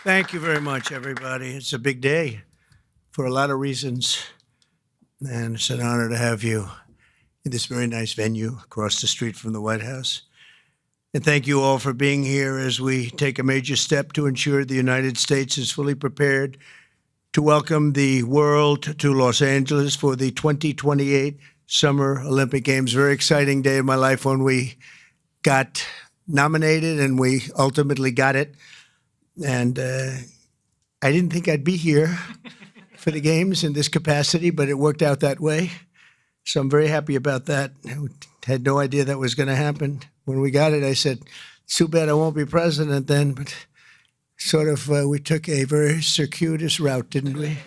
Thank you very much, everybody. It's a big day for a lot of reasons, and it's an honor to have you in this very nice venue across the street from the White House. And thank you all for being here as we take a major step to ensure the United States is fully prepared to welcome the world to Los Angeles for the 2028 Summer Olympic Games. Very exciting day in my life when we got nominated and we ultimately got it. And I didn't think I'd be here for the games in this capacity, but it worked out that way. So I'm very happy about that. I had no idea that was going to happen. When we got it, I said, it's too bad I won't be president then, but sort of we took a very circuitous route, didn't we?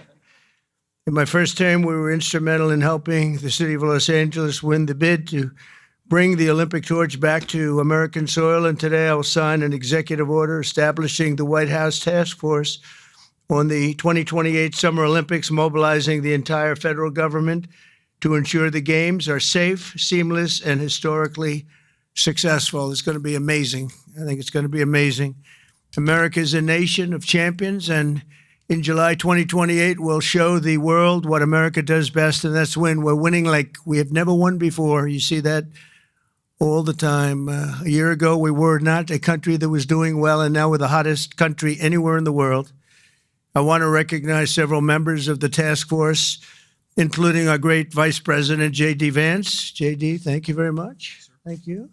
In my first term, we were instrumental in helping the city of Los Angeles win the bid to bring the Olympic torch back to American soil, and today I will sign an executive order establishing the White House Task Force on the 2028 Summer Olympics, mobilizing the entire federal government to ensure the Games are safe, seamless, and historically successful. It's going to be amazing. I think it's going to be amazing. America is a nation of champions, and in July 2028, we'll show the world what America does best, and that's win. We're winning like we have never won before. You see that all the time. A year ago, we were not a country that was doing well, and now we're the hottest country anywhere in the world. I want to recognize several members of the task force, including our great Vice President, J.D. Vance. J.D., thank you very much. Thank you.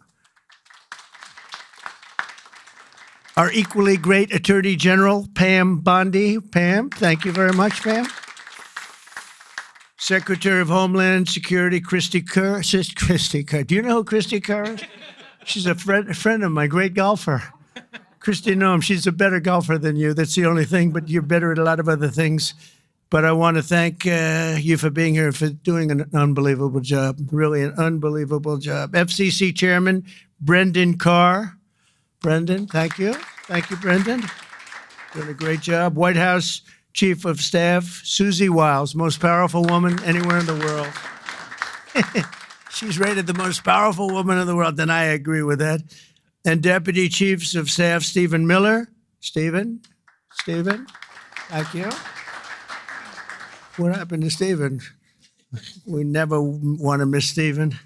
Our equally great Attorney General, Pam Bondi. Pam, thank you very much, Pam. Secretary of Homeland Security, Christy Kerr. Christy Kerr. Do you know who Christy Kerr is? She's a friend of mine, great golfer. Christy, no, she's a better golfer than you. That's the only thing, but you're better at a lot of other things. But I want to thank you for being here, for doing an unbelievable job, really an unbelievable job. FCC Chairman, Brendan Carr. Brendan, thank you. Thank you, Brendan. Doing a great job. White House Chief of Staff, Susie Wiles, most powerful woman anywhere in the world. She's rated the most powerful woman in the world, and I agree with that. And Deputy Chiefs of Staff, Stephen Miller. Stephen, thank you. What happened to Stephen? We never want to miss Stephen.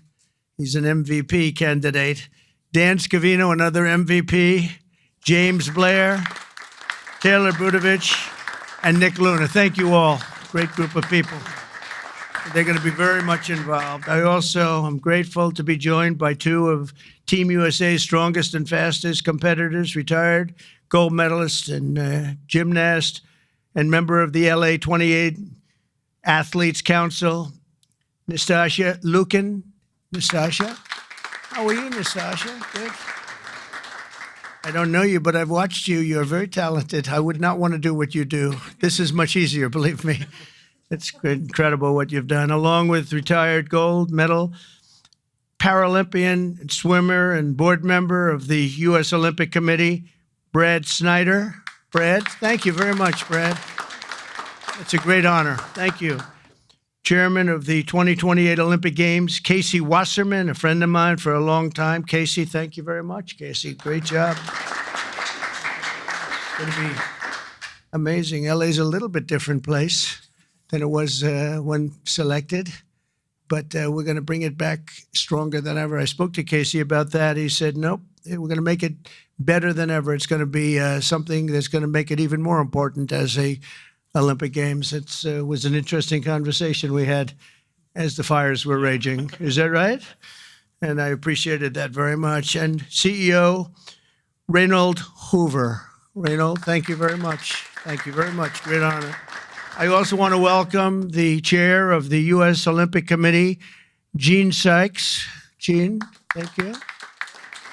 He's an MVP candidate. Dan Scavino, another MVP. James Blair, Taylor Budovich, and Nick Luna. Thank you all. Great group of people. They're going to be very much involved. I also am grateful to be joined by two of Team USA's strongest and fastest competitors, retired gold medalist and gymnast and member of the LA 28 Athletes Council, Nastasia Lukin. Nastasia, how are you, Nastasia? Good. I don't know you, but I've watched you. You're very talented. I would not want to do what you do. This is much easier, believe me. It's incredible what you've done, along with retired gold medal Paralympian, swimmer, and board member of the U.S. Olympic Committee, Brad Snyder. Brad, thank you very much, Brad. It's a great honor. Thank you. Chairman of the 2028 Olympic Games, Casey Wasserman, a friend of mine for a long time. Casey, thank you very much. Casey, great job. It's going to be amazing. LA's a little bit different place than it was when selected, but we're going to bring it back stronger than ever. I spoke to Casey about that. He said, nope, we're going to make it better than ever. It's going to be something that's going to make it even more important as a Olympic Games. It was an interesting conversation we had as the fires were raging. Is that right? And I appreciated that very much. And CEO Reynold Hoover. Reynold, thank you very much. Thank you very much. Great honor. I also want to welcome the chair of the U.S. Olympic Committee, Gene Sykes. Gene, thank you.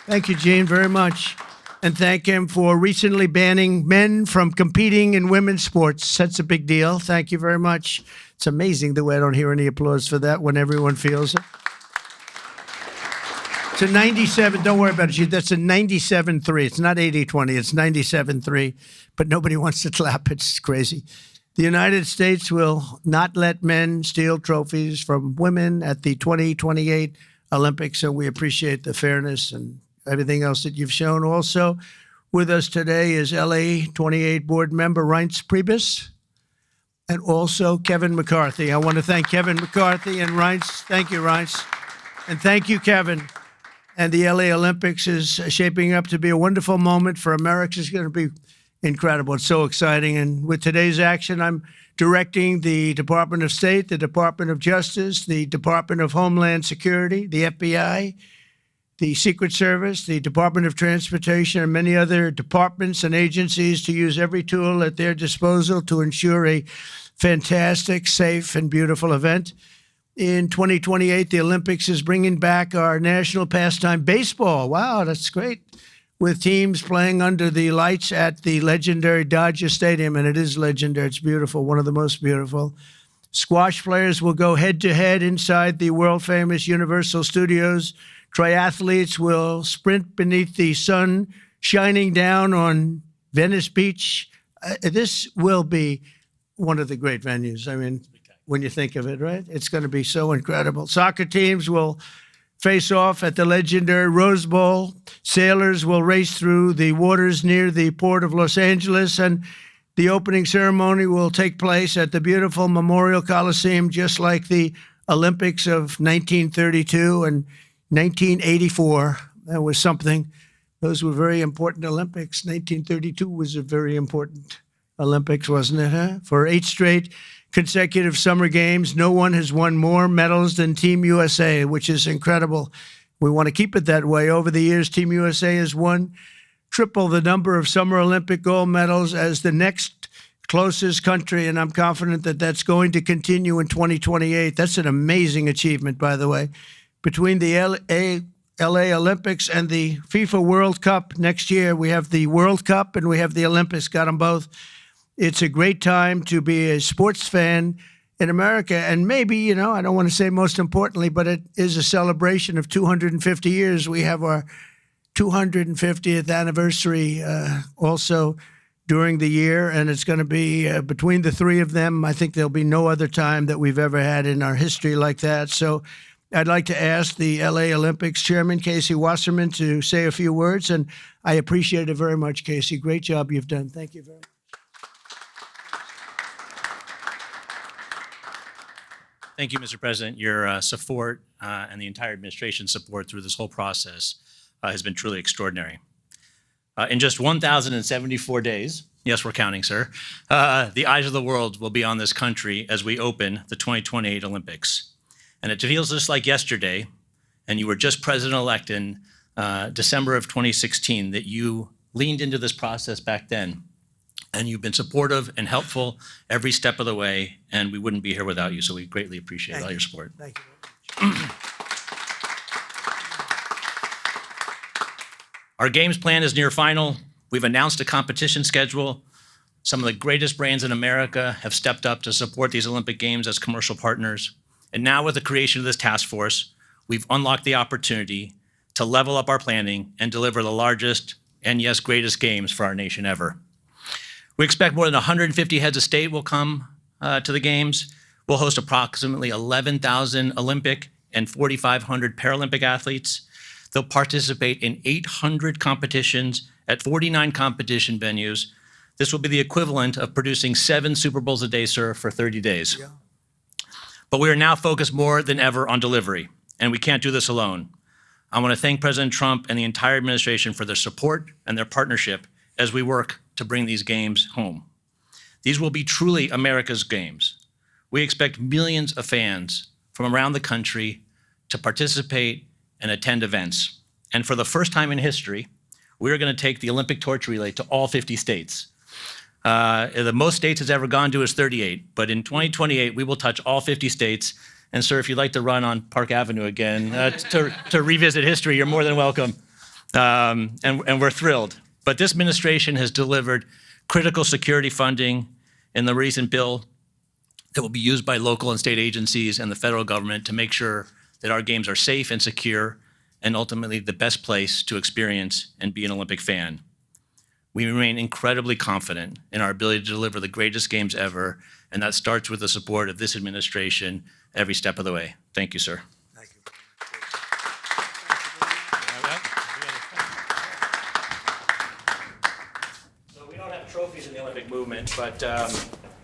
Thank you, Gene, very much. And thank him for recently banning men from competing in women's sports. That's a big deal. Thank you very much. It's amazing the way I don't hear any applause for that when everyone feels it. It's a 97, don't worry about it. That's a 97-3. It's not 80-20, it's 97-3. But nobody wants to clap. It's crazy. The United States will not let men steal trophies from women at the 2028 Olympics, so we appreciate the fairness and everything else that you've shown. Also, With us today is LA 28 board member Reince Priebus and also Kevin McCarthy. I want to thank Kevin McCarthy and Reince. Thank you, Reince. And thank you, Kevin. And the LA Olympics is shaping up to be a wonderful moment for America. It's going to be incredible. It's so exciting. And with today's action, I'm directing the Department of State, the Department of Justice, the Department of Homeland Security, the FBI, the Secret Service, the Department of Transportation, and many other departments and agencies to use every tool at their disposal to ensure a fantastic, safe, and beautiful event. In 2028, the Olympics is bringing back our national pastime, baseball. Wow, that's great. With teams playing under the lights at the legendary Dodger Stadium, and it is legendary. It's beautiful, one of the most beautiful. Squash players will go head-to-head inside the world-famous Universal Studios. Triathletes will sprint beneath the sun shining down on Venice Beach. This will be one of the great venues. I mean, when you think of it, right? It's going to be so incredible. Soccer teams will face off at the legendary Rose Bowl. Sailors will race through the waters near the port of Los Angeles, and the opening ceremony will take place at the beautiful Memorial Coliseum, just like the Olympics of 1932 and 1984. That was something. Those were very important Olympics. 1932 was a very important Olympics, wasn't it, huh? For 8 straight consecutive summer games, no one has won more medals than Team USA, which is incredible. We want to keep it that way. Over the years, Team USA has won triple the number of Summer Olympic gold medals as the next closest country, and I'm confident that that's going to continue in 2028. That's an amazing achievement, by the way. Between the LA Olympics and the FIFA World Cup next year, we have the World Cup and we have the Olympics, got them both. It's a great time to be a sports fan in America. And maybe, you know, I don't want to say most importantly, but it is a celebration of 250 years. We have our 250th anniversary also during the year. And it's going to be between the three of them. I think there'll be no other time that we've ever had in our history like that. So I'd like to ask the LA Olympics chairman, Casey Wasserman, to say a few words. And I appreciate it very much, Casey. Great job you've done. Thank you very much. Thank you, Mr. President. Your support and the entire administration's support through this whole process has been truly extraordinary. In just 1,074 days, yes, we're counting, sir, the eyes of the world will be on this country as we open the 2028 Olympics. And it feels just like yesterday, and you were just president-elect in December of 2016, that you leaned into this process back then. And you've been supportive and helpful every step of the way, and we wouldn't be here without you, so we greatly appreciate all your support. Thank you very much. Our games plan is near final. We've announced a competition schedule. Some of the greatest brands in America have stepped up to support these Olympic Games as commercial partners. And now with the creation of this task force, we've unlocked the opportunity to level up our planning and deliver the largest and, yes, greatest games for our nation ever. We expect more than 150 heads of state will come to the Games. We'll host approximately 11,000 Olympic and 4,500 Paralympic athletes. They'll participate in 800 competitions at 49 competition venues. This will be the equivalent of producing 7 Super Bowls a day, sir, for 30 days. Yeah. But we are now focused more than ever on delivery, and we can't do this alone. I want to thank President Trump and the entire administration for their support and their partnership as we work to bring these games home. These will be truly America's games. We expect millions of fans from around the country to participate and attend events. And for the first time in history, we're going to take the Olympic torch relay to all 50 states. The most states it's ever gone to is 38, but in 2028, we will touch all 50 states. And sir, if you'd like to run on Park Avenue again to revisit history, you're more than welcome. And we're thrilled. But this administration has delivered critical security funding in the recent bill that will be used by local and state agencies and the federal government to make sure that our games are safe and secure and ultimately the best place to experience and be an Olympic fan. We remain incredibly confident in our ability to deliver the greatest games ever, and that starts with the support of this administration every step of the way. Thank you, sir. Thank you. movement, but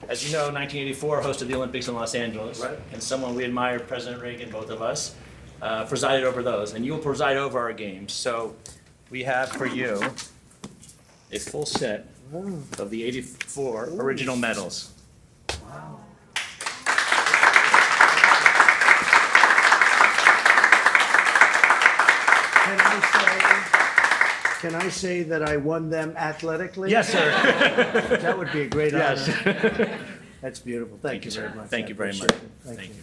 as you know, 1984 hosted the Olympics in Los Angeles, and someone we admired, President Reagan, both of us, presided over those, and you will preside over our games. So we have for you a full set of the 84 original medals. Can I say that I won them athletically? Yes, sir. That would be a great Yes. honor. That's beautiful. Thank you sir. very much. Thank I you very appreciate much. it. Thank Thank you. you.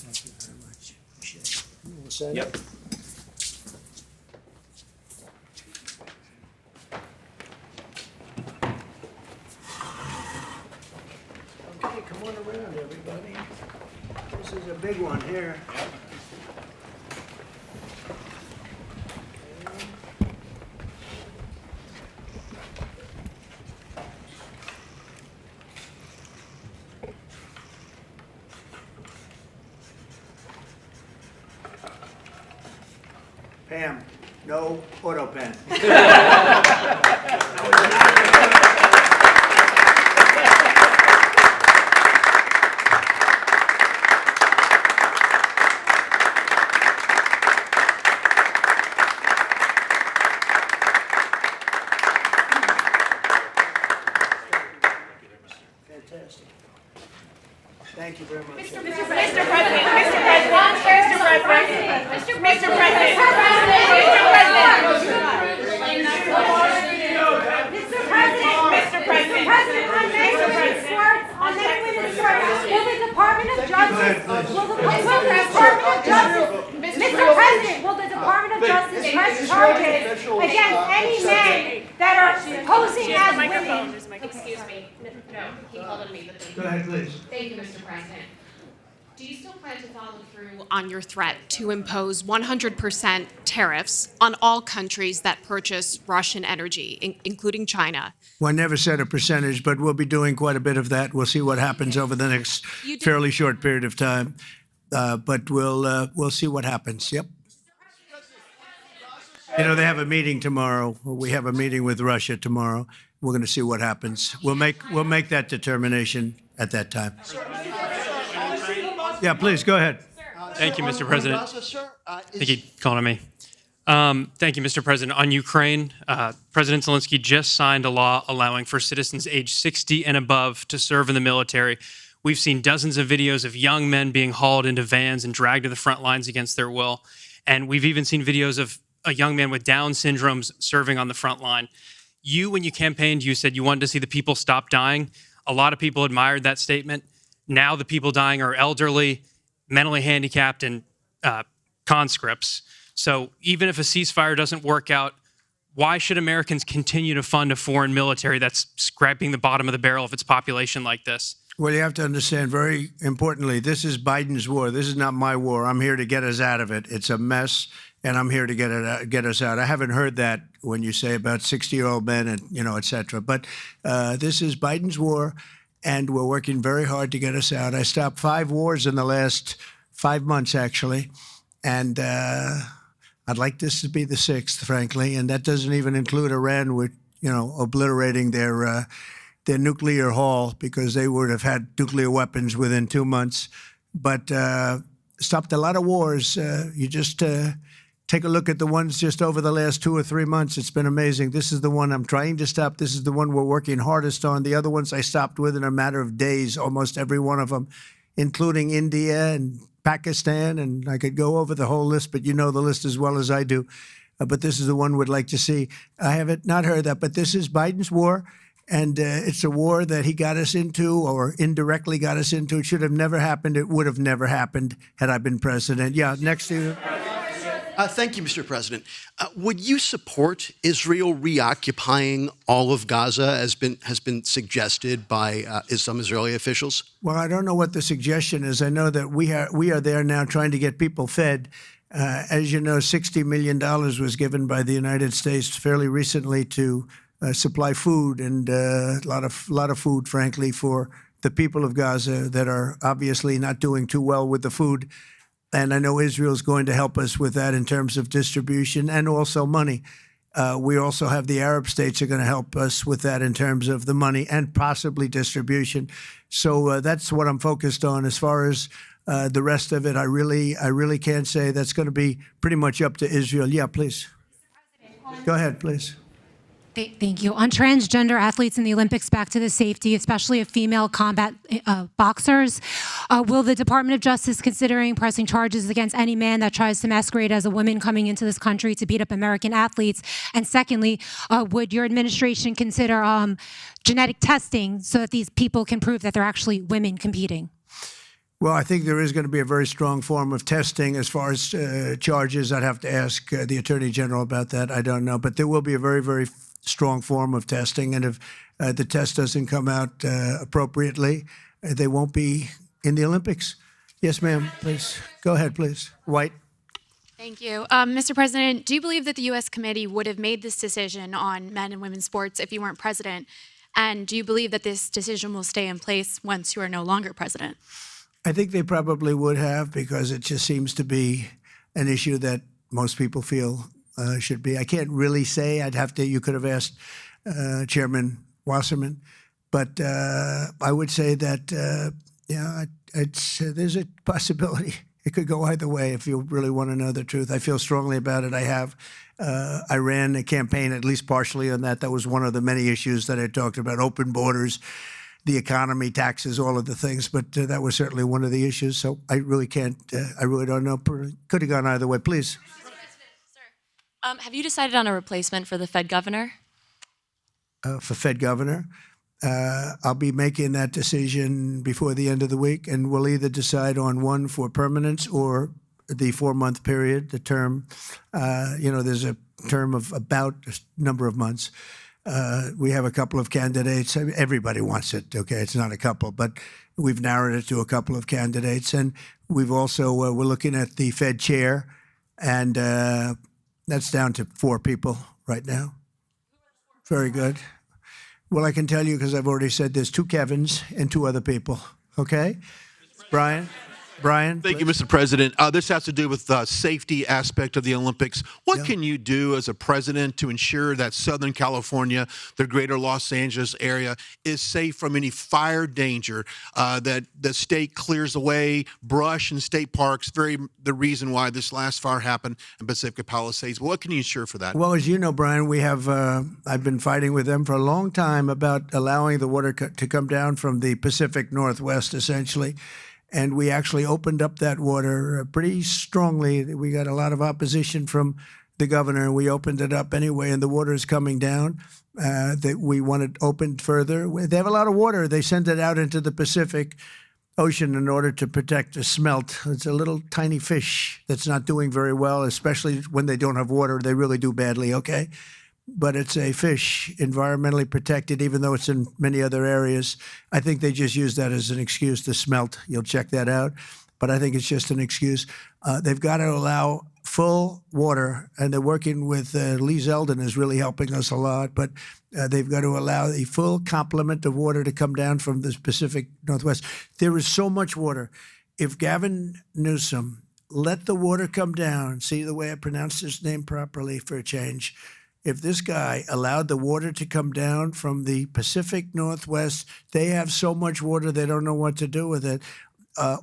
Thank you very much. Appreciate it. You wanna sign Yep. it? Okay, come on around, everybody. This is a big one here. Pam, no auto pen. Fantastic. Thank you very much. Mr. President, Mr. President, Mr. President, Mr. President, Mr. President, On that women's short, will the Department of Justice, Mr. President, will the Department of Justice press charges against any men that are posing as women? Excuse me. No, he called on me, but thank Go you. ahead, please. Thank you, Mr. President. Do you still plan to follow through on your threat to impose 100% tariffs on all countries that purchase Russian energy, including China? Well, I never said a percentage, but we'll be doing quite a bit of that. We'll see what happens over the next You did- fairly short period of time. But we'll see what happens. Yep. You know, they have a meeting tomorrow. We have a meeting with Russia tomorrow. We're going to see what happens. We'll make that determination at that time. Yeah, please go ahead. Thank you, Mr. President. Thank you for calling on me. Thank you, Mr. President. On Ukraine, President Zelensky just signed a law allowing for citizens age 60 and above to serve in the military. We've seen dozens of videos of young men being hauled into vans and dragged to the front lines against their will. And we've even seen videos of a young man with Down syndrome serving on the front line. You, when you campaigned, you said you wanted to see the people stop dying. A lot of people admired that statement. Now the people dying are elderly, mentally handicapped, and conscripts. So even if a ceasefire doesn't work out, why should Americans continue to fund a foreign military that's scraping the bottom of the barrel of its population like this? Well, you have to understand very importantly, this is Biden's war. This is not my war. I'm here to get us out of it. It's a mess, and I'm here to get us out. I haven't heard that when you say about 60-year-old men and, et cetera. But this is Biden's war, and we're working very hard to get us out. I stopped 5 wars in the last 5 months, actually, and I'd like this to be the 6th, frankly, and that doesn't even include Iran, with obliterating their nuclear haul, because they would have had nuclear weapons within 2 months. But stopped a lot of wars. You just take a look at the ones just over the last 2 or 3 months. It's been amazing. This is the one I'm trying to stop. This is the one we're working hardest on. The other ones I stopped within a matter of days, almost every one of them, including India and Pakistan. And I could go over the whole list, but you know the list as well as I do. But this is the one we'd like to see. I haven't not heard that, but this is Biden's war. And it's a war that he got us into, or indirectly got us into. It should have never happened. It would have never happened had I been president. Yeah, next to you. Thank you, Mr. President. Would you support Israel reoccupying all of Gaza, as has been suggested by some Israeli officials? Well, I don't know what the suggestion is. I know that we are there now trying to get people fed. As you know, $60 million was given by the United States fairly recently to supply food, and a lot of food, frankly, for the people of Gaza that are obviously not doing too well with the food. And I know Israel's going to help us with that in terms of distribution and also money. We also have the Arab states are going to help us with that in terms of the money and possibly distribution. So that's what I'm focused on. As far as the rest of it, I really can't say. That's going to be pretty much up to Israel. Yeah, please. Go ahead, please. Thank you. On transgender athletes in the Olympics, back to the safety, especially of female combat boxers, will the Department of Justice considering pressing charges against any man that tries to masquerade as a woman coming into this country to beat up American athletes? And secondly, would your administration consider genetic testing so that these people can prove that they're actually women competing? Well, I think there is going to be a very strong form of testing. As far as charges, I'd have to ask the Attorney General about that. I don't know. But there will be a very, very strong form of testing. And if the test doesn't come out appropriately, they won't be in the Olympics. Yes, ma'am, please. Go ahead, please. White. Thank you. Mr. President, do you believe that the U.S. committee would have made this decision on men and women's sports if you weren't president? And do you believe that this decision will stay in place once you are no longer president? I think they probably would have, because it just seems to be an issue that most people feel should be. I can't really say. You could have asked Chairman Wasserman. But I would say that, there's a possibility. It could go either way if you really want to know the truth. I feel strongly about it. I have. I ran a campaign, at least partially on that. That was one of the many issues that I talked about: open borders, the economy, taxes, all of the things. But that was certainly one of the issues. So I really can't. I really don't know. Could have gone either way. Please. Have you decided on a replacement for the Fed governor? For Fed governor, I'll be making that decision before the end of the week, and we'll either decide on one for permanence or the 4-month period, the term. There's a term of about a number of months. We have a couple of candidates. Everybody wants it, okay? It's not a couple, but we've narrowed it to a couple of candidates. And we've also, we're looking at the Fed chair, and that's down to 4 people right now. Very good. Well, I can tell you, because I've already said there's 2 Kevins and 2 other people, okay? Brian? Thank you, Mr. President. This has to do with the safety aspect of the Olympics. What can you do as a president to ensure that Southern California, the greater Los Angeles area, is safe from any fire danger, that the state clears away brush in state parks, the reason why this last fire happened in Pacific Palisades? What can you ensure for that? Well, as you know, Brian, we have, I've been fighting with them for a long time about allowing the water to come down from the Pacific Northwest, essentially. And we actually opened up that water pretty strongly. We got a lot of opposition from the governor. We opened it up anyway, and the water is coming down. That we want it opened further. They have a lot of water. They send it out into the Pacific Ocean in order to protect the smelt. It's a little tiny fish that's not doing very well, especially when they don't have water. They really do badly, okay? But it's a fish, environmentally protected, even though it's in many other areas. I think they just use that as an excuse to smelt. You'll check that out. But I think it's just an excuse. They've got to allow full water, and they're working with Lee Zeldin is really helping us a lot. But they've got to allow the full complement of water to come down from the Pacific Northwest. There is so much water. If Gavin Newsom let the water come down, see the way I pronounced his name properly for a change, if this guy allowed the water to come down from the Pacific Northwest, they have so much water they don't know what to do with it.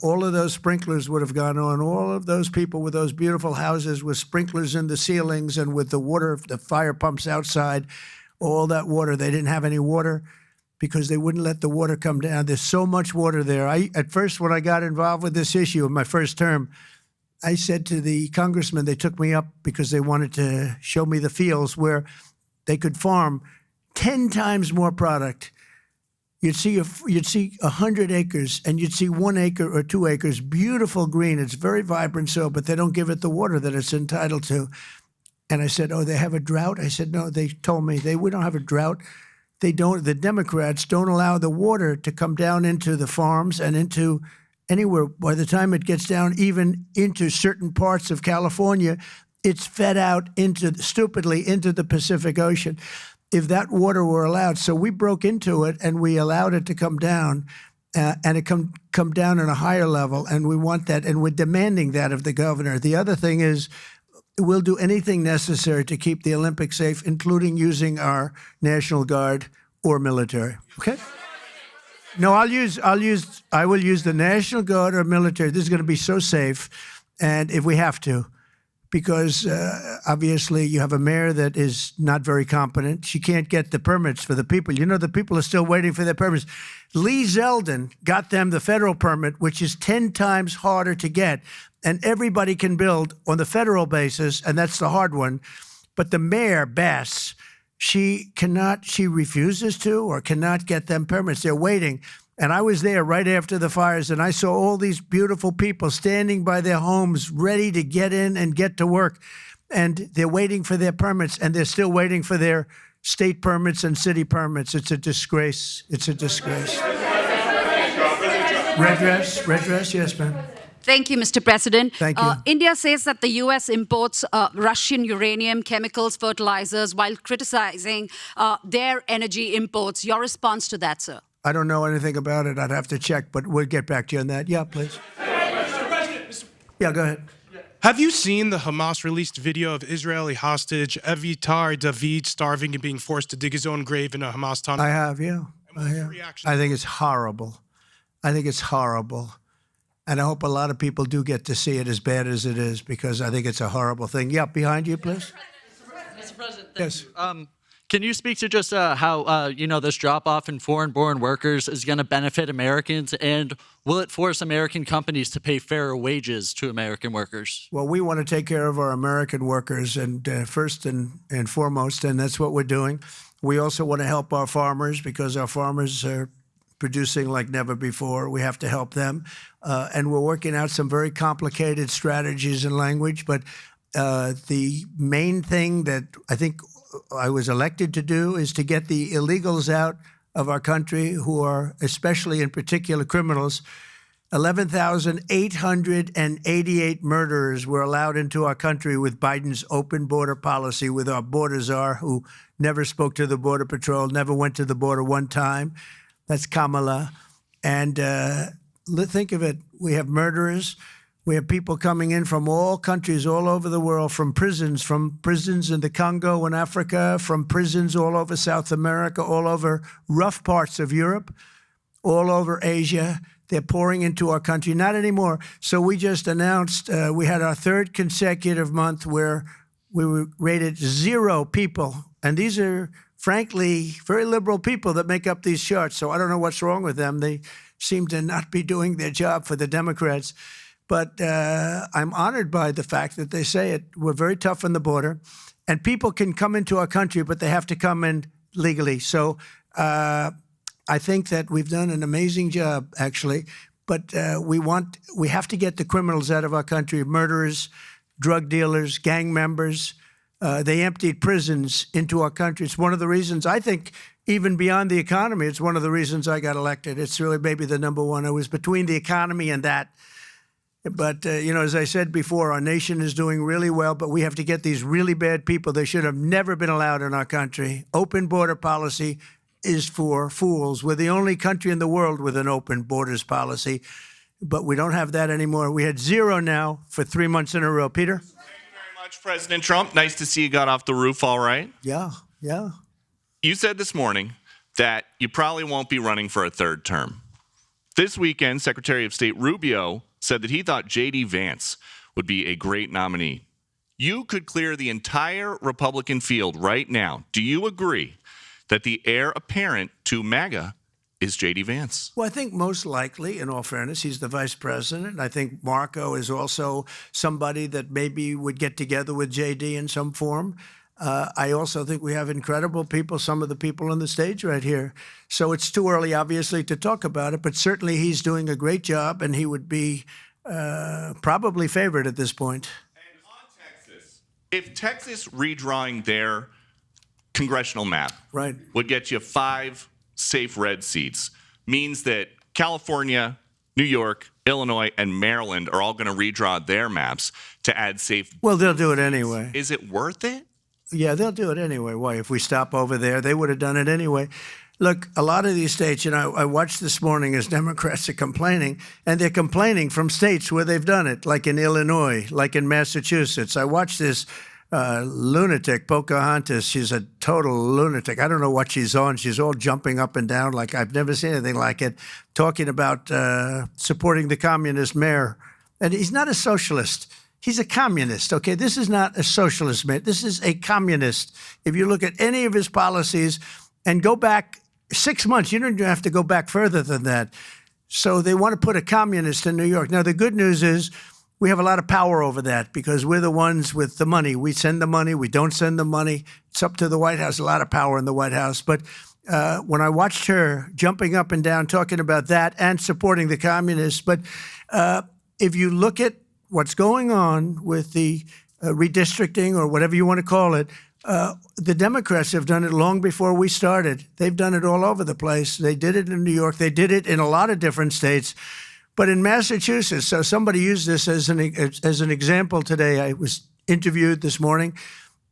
All of those sprinklers would have gone on. All of those people with those beautiful houses with sprinklers in the ceilings and with the water, the fire pumps outside, all that water, they didn't have any water because they wouldn't let the water come down. There's so much water there. At first, when I got involved with this issue in my first term, I said to the congressman, they took me up because they wanted to show me the fields where they could farm 10 times more product. You'd see 100 acres, and you'd see 1 acre or 2 acres, beautiful green. It's very vibrant soil, but they don't give it the water that it's entitled to. And I said, oh, they have a drought? I said, no, they told me we don't have a drought. They don't. The Democrats don't allow the water to come down into the farms and into anywhere. By the time it gets down even into certain parts of California, it's fed out stupidly into the Pacific Ocean. If that water were allowed, so we broke into it and we allowed it to come down, and it come down at a higher level, and we want that, and we're demanding that of the governor. The other thing is, we'll do anything necessary to keep the Olympics safe, including using our National Guard or military. Okay? No, I will use the National Guard or military. This is going to be so safe, and if we have to, because obviously you have a mayor that is not very competent. She can't get the permits for the people. You know, the people are still waiting for their permits. Lee Zeldin got them the federal permit, which is 10 times harder to get, and everybody can build on the federal basis, and that's the hard one. But the mayor, Bass, she refuses to or cannot get them permits. They're waiting. And I was there right after the fires, and I saw all these beautiful people standing by their homes ready to get in and get to work. And they're waiting for their permits, and they're still waiting for their state permits and city permits. It's a disgrace. It's a disgrace. Redress, yes, ma'am. Thank you, Mr. President. Thank you. India says that the U.S. imports Russian uranium, chemicals, fertilizers, while criticizing their energy imports. Your response to that, sir? I don't know anything about it. I'd have to check, but we'll get back to you on that. Yeah, please. Mr. President. Yeah, go ahead. Have you seen the Hamas-released video of Israeli hostage Avitar David starving and being forced to dig his own grave in a Hamas tunnel? I have, yeah. I have. I think it's horrible. I think it's horrible. And I hope a lot of people do get to see it, as bad as it is, because I think it's a horrible thing. Yeah, behind you, please. Mr. President, yes. Can you speak to just how, this drop-off in foreign-born workers is going to benefit Americans, and will it force American companies to pay fairer wages to American workers? Well, we want to take care of our American workers, and first and foremost, and that's what we're doing. We also want to help our farmers, because our farmers are producing like never before. We have to help them. And we're working out some very complicated strategies and language, but the main thing that I think I was elected to do is to get the illegals out of our country, who are especially in particular criminals. 11,888 murderers were allowed into our country with Biden's open border policy, with our border czar, who never spoke to the Border Patrol, never went to the border one time. That's Kamala. And think of it. We have murderers. We have people coming in from all countries all over the world, from prisons in the Congo and Africa, from prisons all over South America, all over rough parts of Europe, all over Asia. They're pouring into our country. Not anymore. So we just announced we had our third consecutive month where we were rated 0 people. And these are, frankly, very liberal people that make up these charts. So I don't know what's wrong with them. They seem to not be doing their job for the Democrats. But I'm honored by the fact that they say it. We're very tough on the border. And people can come into our country, but they have to come in legally. So I think that we've done an amazing job, actually. But we have to get the criminals out of our country, murderers, drug dealers, gang members. They emptied prisons into our country. It's one of the reasons, I think, even beyond the economy, it's one of the reasons I got elected. It's really maybe the number one. I was between the economy and that. But, as I said before, our nation is doing really well, but we have to get these really bad people. They should have never been allowed in our country. Open border policy is for fools. We're the only country in the world with an open borders policy, but we don't have that anymore. We had 0 now for 3 months in a row. Peter? Thank you very much, President Trump. Nice to see you got off the roof all right. Yeah. You said this morning that you probably won't be running for a third term. This weekend, Secretary of State Rubio said that he thought J.D. Vance would be a great nominee. You could clear the entire Republican field right now. Do you agree that the heir apparent to MAGA is J.D. Vance? Well, I think most likely, in all fairness, he's the vice president. I think Marco is also somebody that maybe would get together with J.D. in some form. I also think we have incredible people, some of the people on the stage right here. So it's too early, obviously, to talk about it, but certainly he's doing a great job, and he would be probably favored at this point. And on Texas, if Texas redrawing their congressional map would get you 5 safe red seats, means that California, New York, Illinois, and Maryland are all going to redraw their maps to add safe. Well, they'll do it anyway. Is it worth it? Yeah, they'll do it anyway. Why? If we stop over there, they would have done it anyway. Look, a lot of these states, I watched this morning as Democrats are complaining, and they're complaining from states where they've done it, like in Illinois, like in Massachusetts. I watched this lunatic, Pocahontas. She's a total lunatic. I don't know what she's on. She's all jumping up and down like I've never seen anything like it, talking about supporting the communist mayor. And he's not a socialist. He's a communist, okay? This is not a socialist mayor. This is a communist. If you look at any of his policies and go back 6 months, you don't even have to go back further than that. So they want to put a communist in New York. Now, the good news is we have a lot of power over that because we're the ones with the money. We send the money. We don't send the money. It's up to the White House, a lot of power in the White House. But when I watched her jumping up and down, talking about that and supporting the communists, but if you look at what's going on with the redistricting or whatever you want to call it, the Democrats have done it long before we started. They've done it all over the place. They did it in New York. They did it in a lot of different states. But in Massachusetts, so somebody used this as an example today. I was interviewed this morning,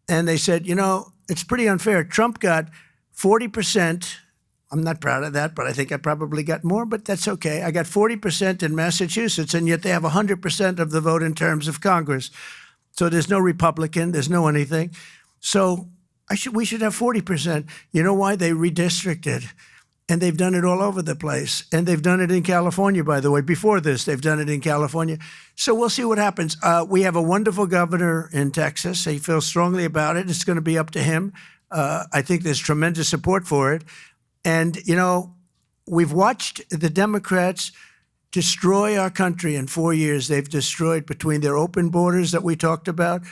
and they said, it's pretty unfair. Trump got 40%. I'm not proud of that, but I think I probably got more, but that's okay. I got 40% in Massachusetts, and yet they have 100% of the vote in terms of Congress. So there's no Republican, there's no anything. So we should have 40%. You know why? They redistricted, and they've done it all over the place. And they've done it in California, by the way. Before this, they've done it in California. So we'll see what happens. We have a wonderful governor in Texas. He feels strongly about it. It's going to be up to him. I think there's tremendous support for it. And, we've watched the Democrats destroy our country in 4 years. They've destroyed, between their open borders that we talked about,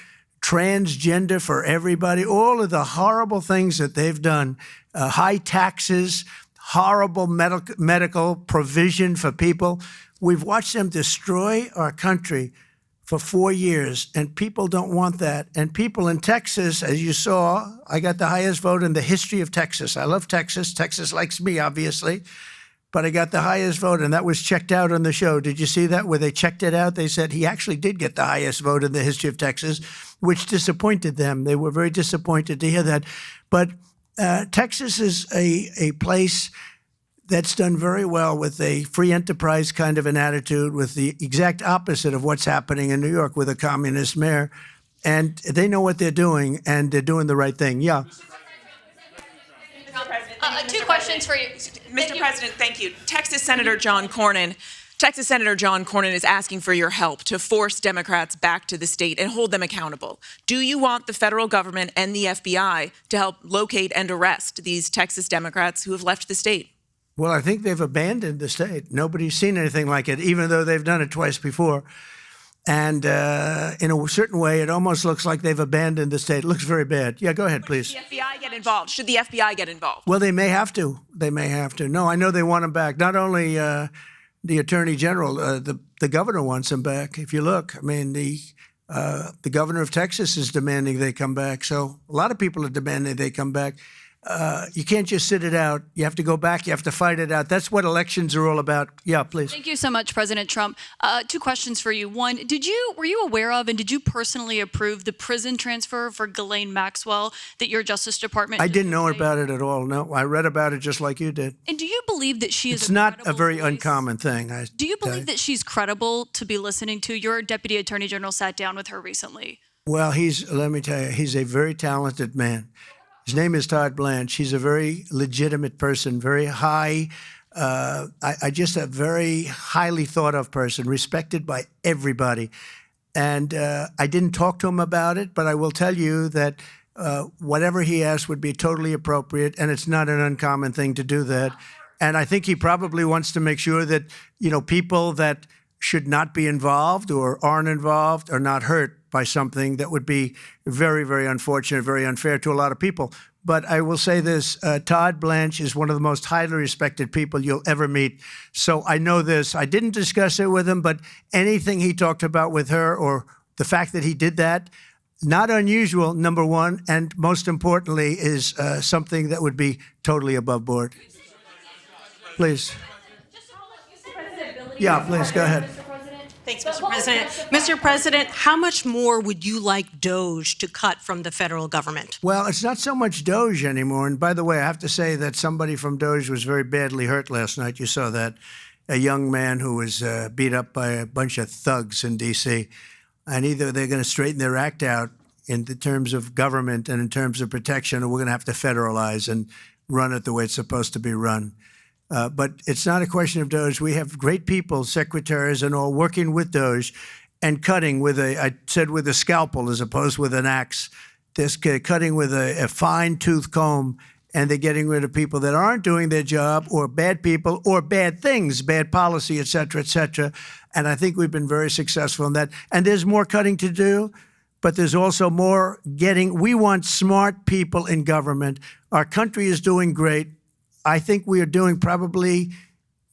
transgender for everybody, all of the horrible things that they've done, high taxes, horrible medical provision for people. We've watched them destroy our country for 4 years, and people don't want that. And people in Texas, as you saw, I got the highest vote in the history of Texas. I love Texas. Texas likes me, obviously. But I got the highest vote, and that was checked out on the show. Did you see that, where they checked it out? They said he actually did get the highest vote in the history of Texas, which disappointed them. They were very disappointed to hear that. But Texas is a place that's done very well with a free enterprise kind of an attitude, with the exact opposite of what's happening in New York with a communist mayor. And they know what they're doing, and they're doing the right thing. Yeah. Two questions for you. Mr. President, thank you. Texas Senator John Cornyn is asking for your help to force Democrats back to the state and hold them accountable. Do you want the federal government and the FBI to help locate and arrest these Texas Democrats who have left the state? Well, I think they've abandoned the state. Nobody's seen anything like it, even though they've done it twice before. And in a certain way, it almost looks like they've abandoned the state. It looks very bad. Yeah, go ahead, please. Should the FBI get involved? Should the FBI get involved? Well, they may have to. They may have to. No, I know they want him back. Not only the Attorney General, the governor wants him back. If you look, I mean, the governor of Texas is demanding they come back. So a lot of people are demanding they come back. You can't just sit it out. You have to go back. You have to fight it out. That's what elections are all about. Yeah, please. Thank you so much, President Trump. Two questions for you. One, were you aware of and did you personally approve the prison transfer for Ghislaine Maxwell that your Justice Department? I didn't know about it at all. No, I read about it just like you did. And do you believe that she is? It's not a very uncommon thing. Do you believe that she's credible to be listening to? Your Deputy Attorney General sat down with her recently. Well, let me tell you, he's a very talented man. His name is Todd Blanche. He's a very legitimate person, very high, just a very highly thought of person, respected by everybody. And I didn't talk to him about it, but I will tell you that whatever he asked would be totally appropriate, and it's not an uncommon thing to do that. And I think he probably wants to make sure that, people that should not be involved or aren't involved are not hurt by something that would be very, very unfortunate, very unfair to a lot of people. But I will say this, Todd Blanche is one of the most highly respected people you'll ever meet. So I know this. I didn't discuss it with him, but anything he talked about with her, or the fact that he did that, not unusual, number one, and most importantly is something that would be totally above board. Please. Yeah, please, go ahead. Thanks, Mr. President. Mr. President, how much more would you like DOGE to cut from the federal government? Well, it's not so much DOGE anymore. And by the way, I have to say that somebody from DOGE was very badly hurt last night. You saw that. A young man who was beat up by a bunch of thugs in D.C. And either they're going to straighten their act out in the terms of government and in terms of protection, or we're going to have to federalize and run it the way it's supposed to be run. But it's not a question of DOGE. We have great people, secretaries and all, working with DOGE and cutting with I said with a scalpel as opposed with an axe. They're cutting with a fine-tooth comb, and they're getting rid of people that aren't doing their job, or bad people, or bad things, bad policy, et cetera, et cetera. And I think we've been very successful in that. And there's more cutting to do, but there's also more getting. We want smart people in government. Our country is doing great. I think we are doing probably,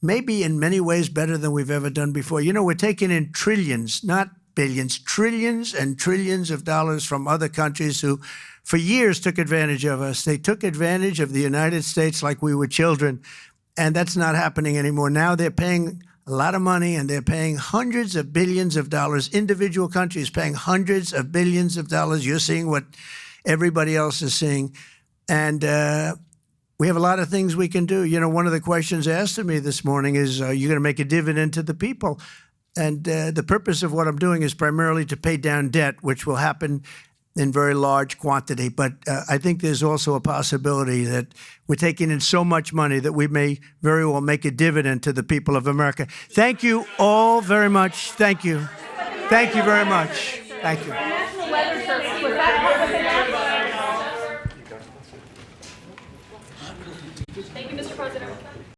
maybe in many ways, better than we've ever done before. You know, we're taking in trillions, not billions, trillions and trillions of dollars from other countries who, for years, took advantage of us. They took advantage of the United States like we were children, and that's not happening anymore. Now they're paying a lot of money, and they're paying hundreds of billions of dollars. Individual countries paying hundreds of billions of dollars. You're seeing what everybody else is seeing. And we have a lot of things we can do. You know, one of the questions asked of me this morning is, are you going to make a dividend to the people? And the purpose of what I'm doing is primarily to pay down debt, which will happen in very large quantity. But I think there's also a possibility that we're taking in so much money that we may very well make a dividend to the people of America. Thank you all very much. Thank you. Thank you very much. Thank you. Thank you, Mr. President.